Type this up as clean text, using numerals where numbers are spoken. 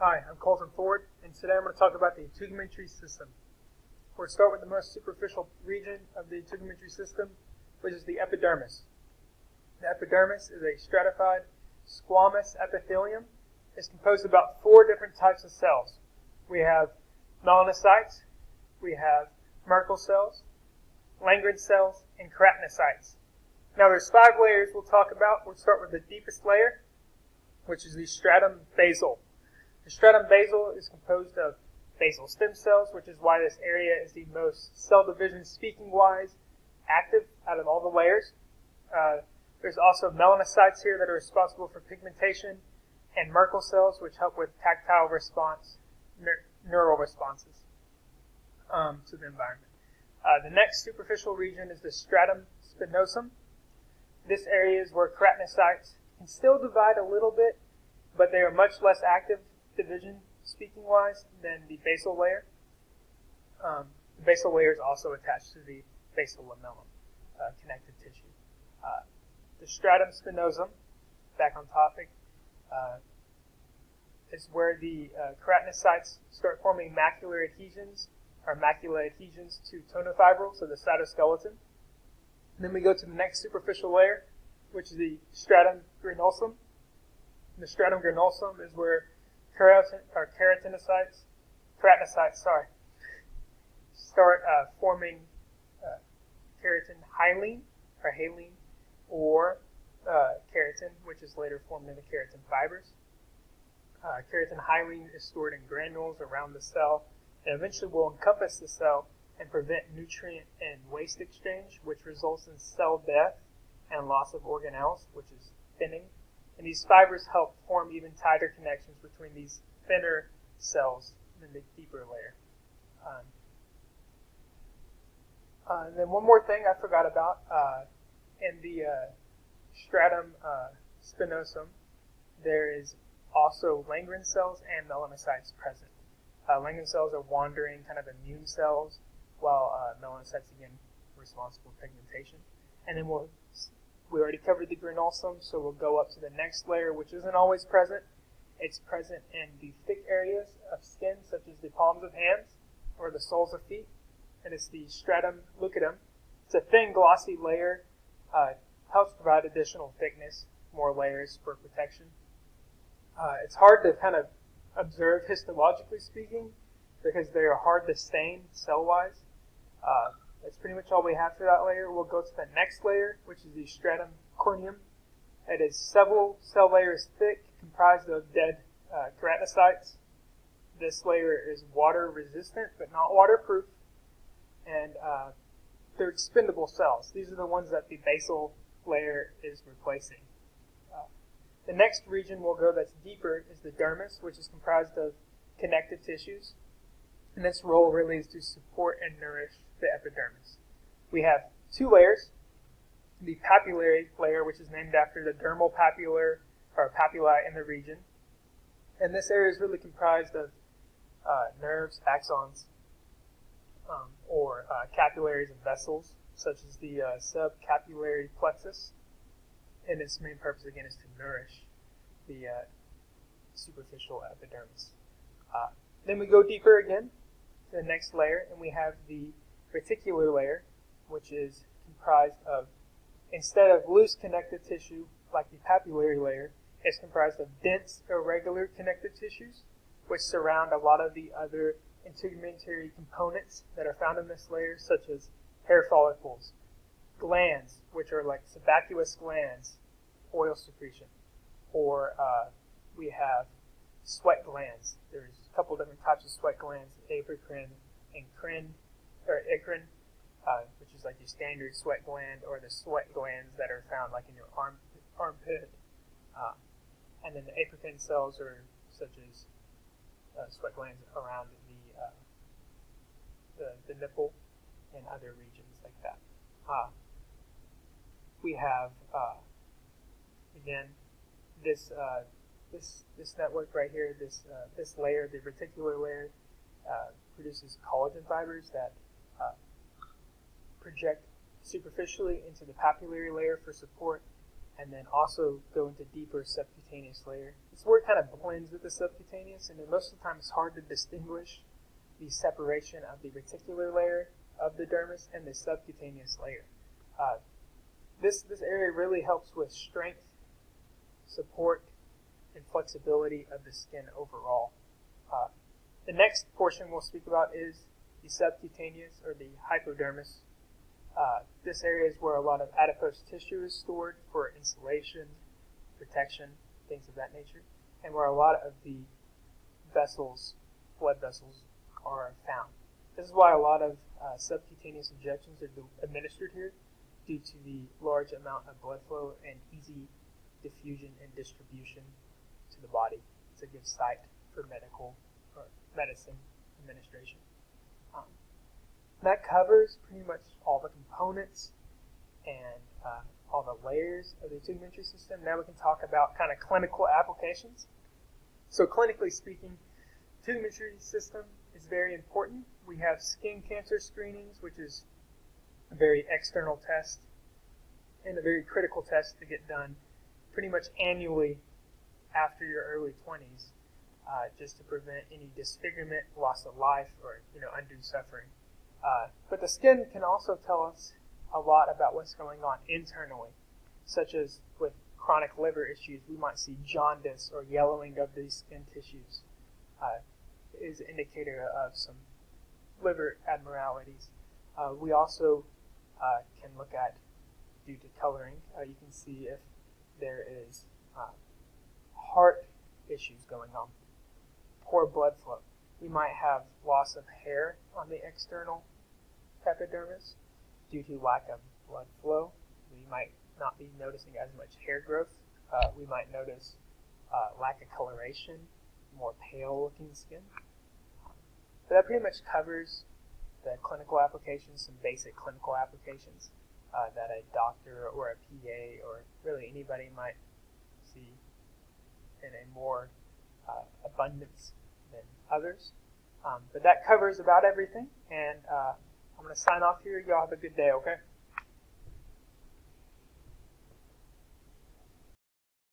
Hi, I'm Colton Ford, and today I'm going to talk about the integumentary system. We're going to start with the most superficial region of the integumentary system, which is the epidermis. The epidermis is a stratified squamous epithelium. It's composed of about 4 different types of cells. We have melanocytes, we have Merkel cells, Langrin cells, and keratinocytes. Now there's 5 layers we'll talk about. We'll start with the deepest layer, which is the Stratum Basil. The Stratum Basil is composed of basal stem cells, which is why this area is the most cell division speaking-wise active out of all the layers. There's also melanocytes here that are responsible for pigmentation, and Merkel cells, which help with tactile response, neural responses to the environment. The next superficial region is the Stratum Spinosum. This area is where keratinocytes can still divide a little bit, but they are much less active division speaking-wise than the basal layer. The basal layer is also attached to the basal lamellum, connective tissue. The stratum spinosum, back on topic, is where the keratinocytes start forming macular adhesions, or macula adhesions to tonofibrils, so the cytoskeleton. And then we go to the next superficial layer, which is the stratum granulsum. The stratum granulsum is where keratinocytes start forming keratin hyaline or keratin, which is later formed into keratin fibers. Keratin hyaline is stored in granules around the cell and eventually will encompass the cell and prevent nutrient and waste exchange, which results in cell death and loss of organelles, which is thinning. And these fibers help form even tighter connections between these thinner cells than the deeper layer. And then one more thing I forgot about, in the stratum spinosum, there is also Langrin cells and melanocytes present. Langrin cells are wandering kind of immune cells, while melanocytes, again, responsible for pigmentation. And then we already covered the granulsum, so we'll go up to the next layer, which isn't always present. It's present in the thick areas of skin, such as the palms of hands or the soles of feet. And it's the stratum lucidum. It's a thin, glossy layer. Helps provide additional thickness, more layers for protection. It's hard to kind of observe histologically speaking because they are hard to stain cell-wise. That's pretty much all we have for that layer. We'll go to the next layer, which is the Stratum Corneum. It is several cell layers thick, comprised of dead keratinocytes. This layer is water resistant, but not waterproof. And they're expendable cells. These are the ones that the basal layer is replacing. The next region we'll go that's deeper is the dermis, which is comprised of connective tissues. And its role really is to support and nourish the epidermis. We have 2 layers. The papillary layer, which is named after the dermal papular or papilla in the region. And this area is really comprised of nerves, axons, or capillaries and vessels, such as the subcapillary plexus. And its main purpose, again, is to nourish the superficial epidermis. Then we go deeper again to the next layer, and we have the reticular layer, which is comprised of, instead of loose connective tissue like the papillary layer, it's comprised of dense, irregular connective tissues, which surround a lot of the other integumentary components that are found in this layer, such as hair follicles, glands, which are like sebaceous glands, oil secretion, or we have sweat glands. There's a couple different types of sweat glands, apocrine and icrin, which is like your standard sweat gland, or the sweat glands that are found like in your armpit. And then the apocrine cells are such as sweat glands around the nipple and other regions like that. We have again this network right here. This layer, the reticular layer, produces collagen fibers that project superficially into the papillary layer for support, and then also go into deeper subcutaneous layer. This word kind of blends with the subcutaneous, and then most of the time it's hard to distinguish the separation of the reticular layer of the dermis and the subcutaneous layer. This area really helps with strength, support, and flexibility of the skin overall. The next portion we'll speak about is the subcutaneous or the hypodermis. This area is where a lot of adipose tissue is stored for insulation, protection, things of that nature, and where a lot of the vessels, blood vessels, are found. This is why a lot of subcutaneous injections are administered here, due to the large amount of blood flow and easy diffusion and distribution to the body. It's a good site for medical or medicine administration. That covers pretty much all the components and all the layers of the integumentary system. Now we can talk about kind of clinical applications. So clinically speaking, integumentary system is very important. We have skin cancer screenings, which is a very external test and a very critical test to get done pretty much annually after your early 20s, just to prevent any disfigurement, loss of life, or undue suffering. But the skin can also tell us a lot about what's going on internally, such as with chronic liver issues, we might see jaundice or yellowing of these skin tissues. Is an indicator of some liver abnormalities. We also can look at, due to coloring, you can see if there is heart issues going on, poor blood flow. We might have loss of hair on the external epidermis due to lack of blood flow. We might not be noticing as much hair growth. We might notice lack of coloration, more pale looking skin. So that pretty much covers the clinical applications, some basic clinical applications that a doctor or a PA or really anybody might see in a more abundance than others. But that covers about everything, and I'm going to sign off here. Y'all have a good day, okay?